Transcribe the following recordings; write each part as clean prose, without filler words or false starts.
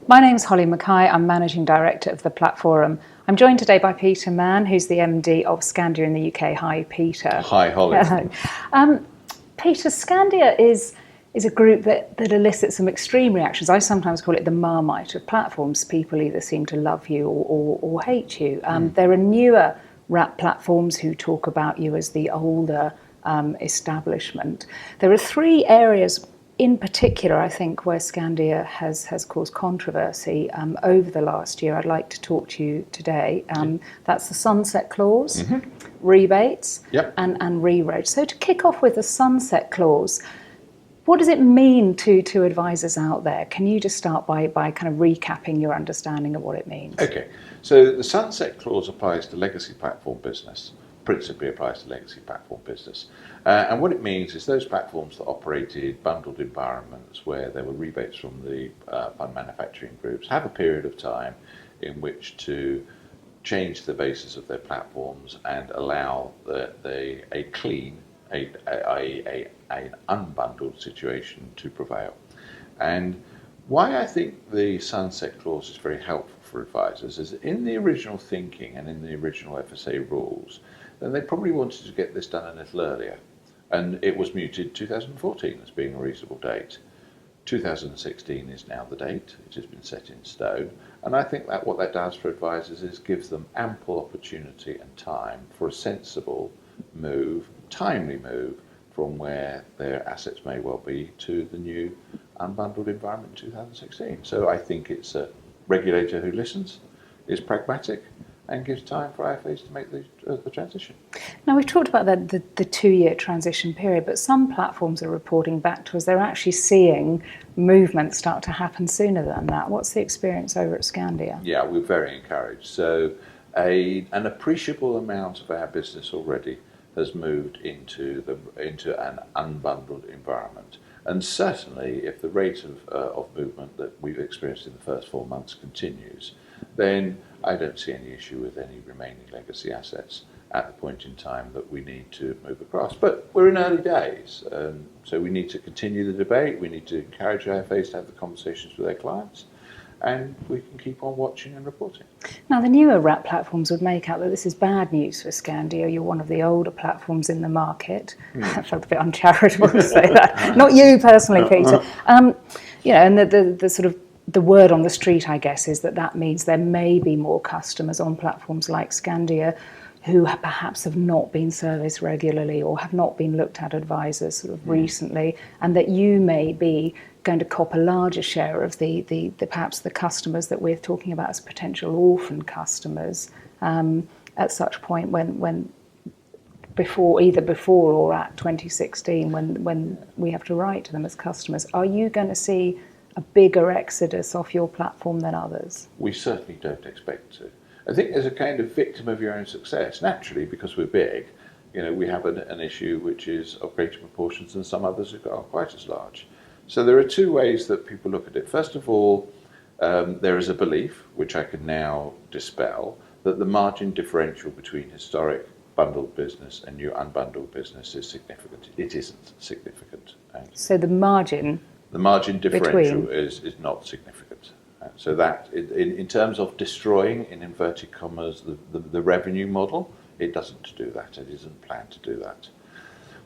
My name's Holly Mackay. I'm Managing Director of the Platforum. I'm joined today by Peter Mann, who's the MD of Skandia in the UK. Hi, Peter. Hi, Holly. Hello. Peter, Skandia is a group that elicits some extreme reactions. I sometimes call it the Marmite of platforms. People either seem to love you or hate you. There are newer wrap platforms who talk about you as the older establishment. There are three areas in particular, I think, where Skandia has caused controversy over the last year. I'd like to talk to you today. That's the sunset clause, rebates, and re-reg. So to kick off with the sunset clause, what does it mean to advisors out there? Can you just start by kind of recapping your understanding of what it means? Okay, so the sunset clause applies to legacy platform business, principally applies to legacy platform business. And what it means is those platforms that operated bundled environments where there were rebates from the fund manufacturing groups have a period of time in which to change the basis of their platforms and allow a clean, an unbundled situation to prevail. And why I think the sunset clause is very helpful for advisors is that in the original thinking and in the original FSA rules, then they probably wanted to get this done a little earlier. And it was muted 2014 as being a reasonable date. 2016 is now the date. It has been set in stone. And I think that what that does for advisors is gives them ample opportunity and time for a sensible move, timely move, from where their assets may well be to the new unbundled environment in 2016. So I think it's a regulator who listens, is pragmatic, and gives time for IFAs to make the transition. Now, we've talked about the 2-year transition period, but some platforms are reporting back to us they're actually seeing movement start to happen sooner than that. What's the experience over at Skandia? Yeah, we're very encouraged. So an appreciable amount of our business already has moved into an unbundled environment. And certainly, if the rate of movement that we've experienced in the first 4 months continues, then I don't see any issue with any remaining legacy assets at the point in time that we need to move across. But we're in early days, so we need to continue the debate. We need to encourage IFAs to have the conversations with their clients, and we can keep on watching and reporting. Now, the newer wrap platforms would make out that this is bad news for Skandia. You're one of the older platforms in the market. I felt a bit uncharitable to say that. Not you personally, Peter. And the sort of the word on the street, I guess, is that means there may be more customers on platforms like Skandia who perhaps have not been serviced regularly or have not been looked at advisors sort of recently, and that you may be going to cop a larger share of the perhaps the customers that we're talking about as potential orphan customers at such point when either before or at 2016 when we have to write to them as customers. Are you going to see a bigger exodus off your platform than others? We certainly don't expect to. I think as a kind of victim of your own success, naturally, because we're big, we have an issue which is of greater proportions than some others who are quite as large. So there are two ways that people look at it. First of all, there is a belief, which I can now dispel, that the margin differential between historic bundled business and new unbundled business is significant. It isn't significant. So the margin differential is not significant. So that, in terms of destroying, in inverted commas, the revenue model, it doesn't do that. It isn't planned to do that.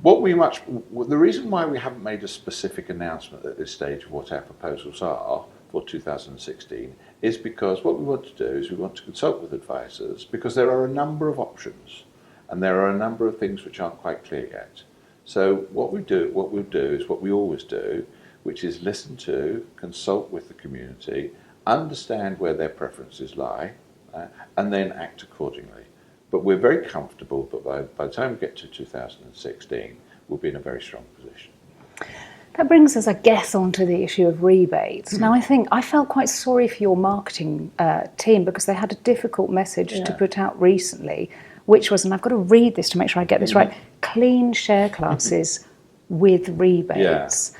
The reason why we haven't made a specific announcement at this stage of what our proposals are for 2016 is because what we want to do is we want to consult with advisors, because there are a number of options and there are a number of things which aren't quite clear yet. So what we'll do is what we always do, which is listen to, consult with the community, understand where their preferences lie, and then act accordingly. But we're very comfortable that by the time we get to 2016, we'll be in a very strong position. That brings us, I guess, onto the issue of rebates. Now, I felt quite sorry for your marketing team because they had a difficult message to put out recently, which was, and I've got to read this to make sure I get this right, clean share classes with rebates. Yeah.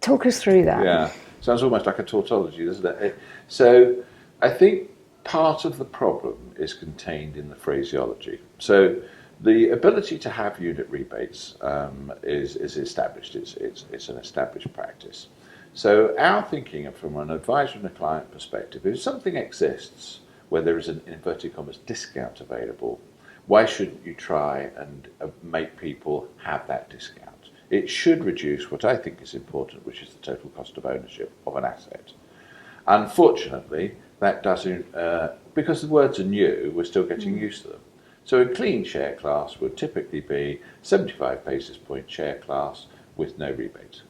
Talk us through that. Yeah, sounds almost like a tautology, doesn't it? So I think part of the problem is contained in the phraseology. So the ability to have unit rebates is established. It's an established practice. So our thinking from an advisor and a client perspective is if something exists where there is an inverted commas discount available, why shouldn't you try and make people have that discount? It should reduce what I think is important, which is the total cost of ownership of an asset. Unfortunately, that doesn't, because the words are new, we're still getting used to them. So a clean share class would typically be 75 basis point share class with no rebate.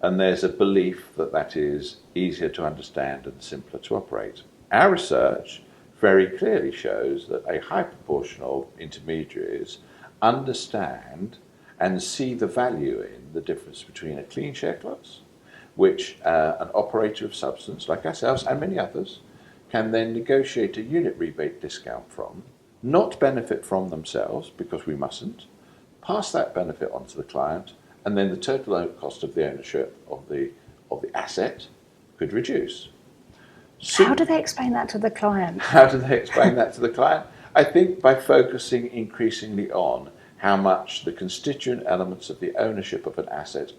And there's a belief that that is easier to understand and simpler to operate. Our research very clearly shows that a high proportion of intermediaries understand and see the value in the difference between a clean share class, which an operator of substance like ourselves and many others can then negotiate a unit rebate discount from, not benefit from themselves because we mustn't, pass that benefit on to the client, and then the total cost of the ownership of the asset could reduce. So, how do they explain that to the client? How do they explain that to the client? I think by focusing increasingly on how much the constituent elements of the ownership of an asset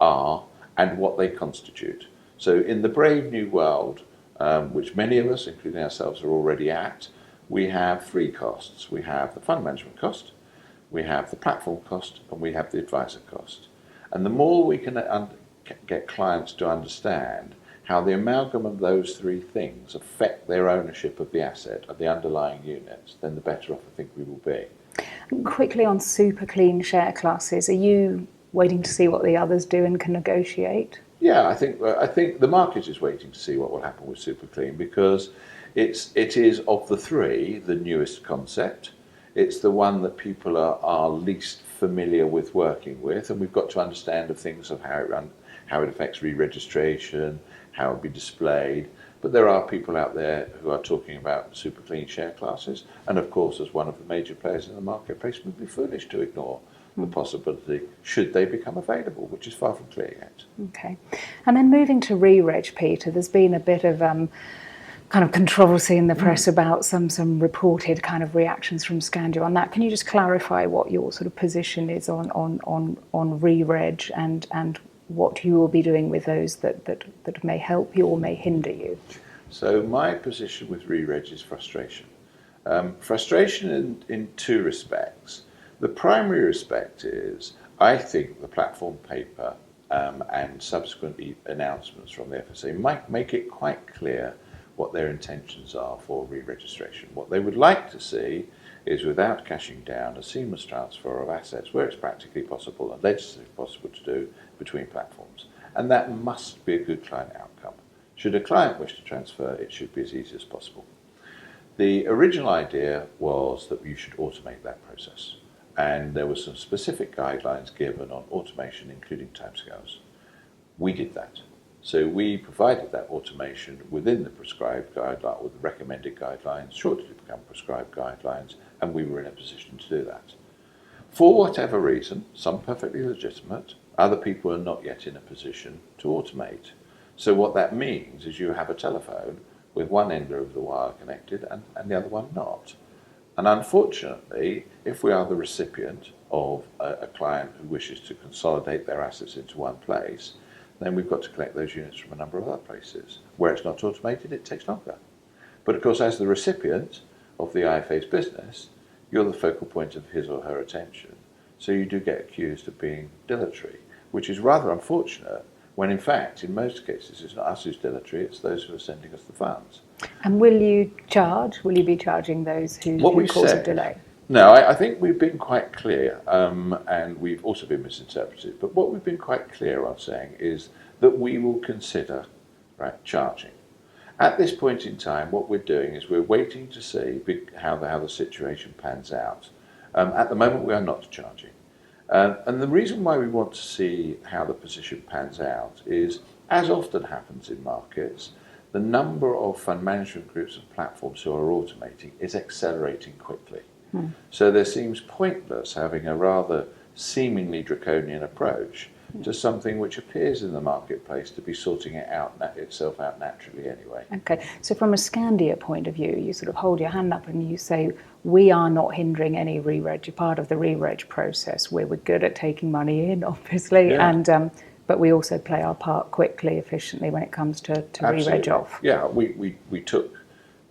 are and what they constitute. So in the brave new world, which many of us, including ourselves, are already at, we have three costs. We have the fund management cost, we have the platform cost, and we have the advisor cost. And the more we can get clients to understand how the amalgam of those three things affect their ownership of the asset, of the underlying units, then the better off I think we will be. Quickly on super clean share classes, are you waiting to see what the others do and can negotiate? Yeah, I think the market is waiting to see what will happen with super clean because it is of the three the newest concept. It's the one that people are least familiar with working with, and we've got to understand of things of how it affects re-registration, how it be displayed. But there are people out there who are talking about super clean share classes, and of course, as one of the major players in the marketplace, we'd be foolish to ignore the possibility should they become available, which is far from clear yet. Okay, and then moving to re-reg, Peter, there's been a bit of kind of controversy in the press about some reported kind of reactions from Skandia on that. Can you just clarify what your sort of position is on re-reg and what you will be doing with those that may help you or may hinder you? So my position with re-reg is frustration. Frustration in two respects. The primary respect is, I think the platform paper and subsequent announcements from the FSA might make it quite clear what their intentions are for re-registration. What they would like to see is, without cashing down, a seamless transfer of assets where it's practically possible and legislatively possible to do between platforms. And that must be a good client outcome. Should a client wish to transfer, it should be as easy as possible. The original idea was that you should automate that process. And there were some specific guidelines given on automation, including timescales. We did that. So we provided that automation within the prescribed guideline, or the recommended guidelines, shortly to become prescribed guidelines, and we were in a position to do that. For whatever reason, some perfectly legitimate, other people are not yet in a position to automate. So what that means is you have a telephone with one end of the wire connected and the other one not. And unfortunately, if we are the recipient of a client who wishes to consolidate their assets into one place, then we've got to collect those units from a number of other places. Where it's not automated, it takes longer. But of course, as the recipient of the IFA's business, you're the focal point of his or her attention. So you do get accused of being dilatory, which is rather unfortunate when in fact, in most cases, it's not us who's dilatory, it's those who are sending us the funds. And will you be charging those who cause a delay? No, I think we've been quite clear, and we've also been misinterpreted, but what we've been quite clear on saying is that we will consider charging. At this point in time, what we're doing is we're waiting to see how the situation pans out. At the moment, we are not charging. And the reason why we want to see how the position pans out is, as often happens in markets, the number of fund management groups and platforms who are automating is accelerating quickly. So there seems pointless having a rather seemingly draconian approach to something which appears in the marketplace to be sorting itself out naturally anyway. Okay, so from a Skandia point of view, you sort of hold your hand up and you say, we are not hindering any re-reg. You're part of the re-reg process where we're good at taking money in, obviously, and but we also play our part quickly, efficiently when it comes to re-reg off. Yeah, we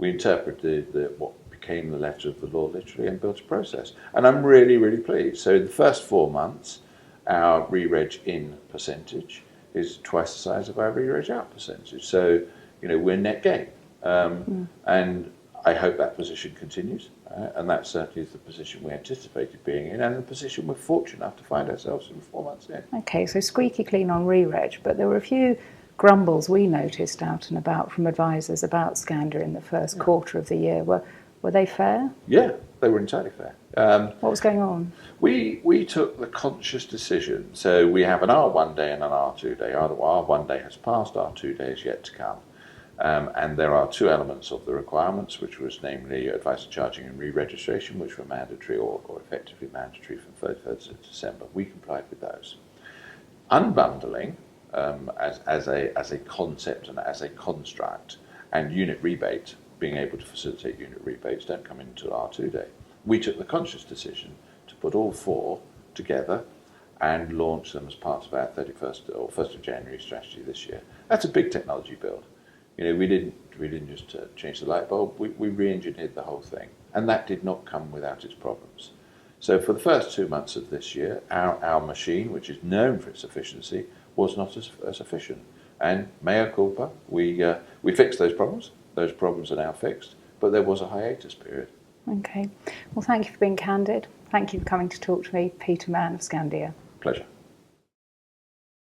interpreted what became the letter of the law literally and built a process. And I'm really, really pleased. So the first 4 months, our re-reg in percentage is twice the size of our re-reg out percentage. So, we're net gain. And I hope that position continues. And that certainly is the position we anticipated being in, and the position we're fortunate enough to find ourselves in 4 months in. Okay, so squeaky clean on re-reg, but there were a few grumbles we noticed out and about from advisors about Skandia in the first quarter of the year. Were they fair? Yeah, they were entirely fair. What was going on? We took the conscious decision. So we have an R1 day and an R2 day. R1 day has passed, R2 day is yet to come. And there are two elements of the requirements, which was namely advice charging and re-registration, which were mandatory or effectively mandatory from 31st of December. We complied with those. Unbundling as a concept and as a construct, and unit rebate, being able to facilitate unit rebates, don't come into R2 day. We took the conscious decision to put all four together and launch them as part of our 31st or 1st of January strategy this year. That's a big technology build. We didn't just change the light bulb. We re-engineered the whole thing, and that did not come without its problems. So for the first 2 months of this year, our machine, which is known for its efficiency, was not as efficient. And mea culpa, we fixed those problems. Those problems are now fixed, but there was a hiatus period. Okay. Well, thank you for being candid. Thank you for coming to talk to me, Peter Mann of Skandia. Pleasure.